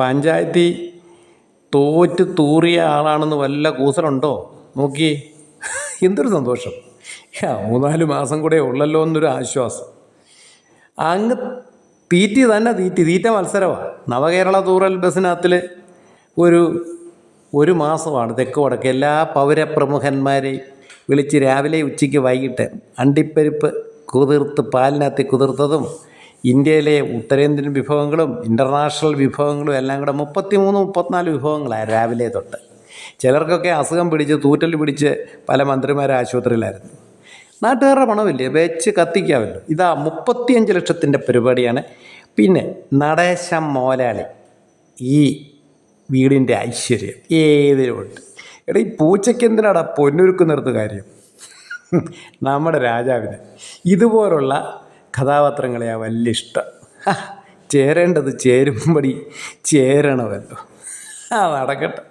പഞ്ചായത്തിൽ തോറ്റ് തൂറിയ ആളാണെന്ന് വല്ല കൂസലുണ്ടോ? നോക്കി, എന്തൊരു സന്തോഷം. 3-4 മാസം കൂടെ ഉള്ളല്ലോ എന്നൊരു ആശ്വാസം. അങ്ങ് തീറ്റ മത്സരമാണ്. നവകേരള തൂറൽ ബസ്സിനകത്തിൽ ഒരു മാസമാണ് തെക്ക് വടക്ക് എല്ലാ പൗരപ്രമുഖന്മാരെയും വിളിച്ച് രാവിലെ ഉച്ചയ്ക്ക് വൈകിട്ട് അണ്ടിപ്പരിപ്പ് പാലിനകത്ത് കുതിർത്തതും ഇന്ത്യയിലെ ഉത്തരേന്ത്യൻ വിഭവങ്ങളും ഇൻ്റർനാഷണൽ വിഭവങ്ങളും എല്ലാം കൂടെ 33-34 വിഭവങ്ങളാണ് രാവിലെ തൊട്ട്. ചിലർക്കൊക്കെ അസുഖം തൂറ്റൽ പിടിച്ച് പല മന്ത്രിമാരെ ആശുപത്രിയിലായിരുന്നു. നാട്ടുകാരുടെ പണമില്ലേ, വെച്ച് കത്തിക്കാമല്ലോ. ഇതാ 35 ലക്ഷത്തിൻ്റെ പരിപാടിയാണ്. പിന്നെ നടേശം മോലാളി, ഈ വീടിൻ്റെ ഐശ്വര്യം ഏതിലുമുണ്ട്. എടാ, ഈ പൂച്ചയ്ക്ക് എന്തിനാടാ പൊന്നൊരുക്ക് നിർത്ത് കാര്യം? നമ്മുടെ രാജാവിന് ഇതുപോലുള്ള കഥാപാത്രങ്ങളെയാണ് വലിയ ഇഷ്ടം. ചേരേണ്ടത് ചേരുമ്പടി ചേരണമല്ലോ. നടക്കട്ടെ.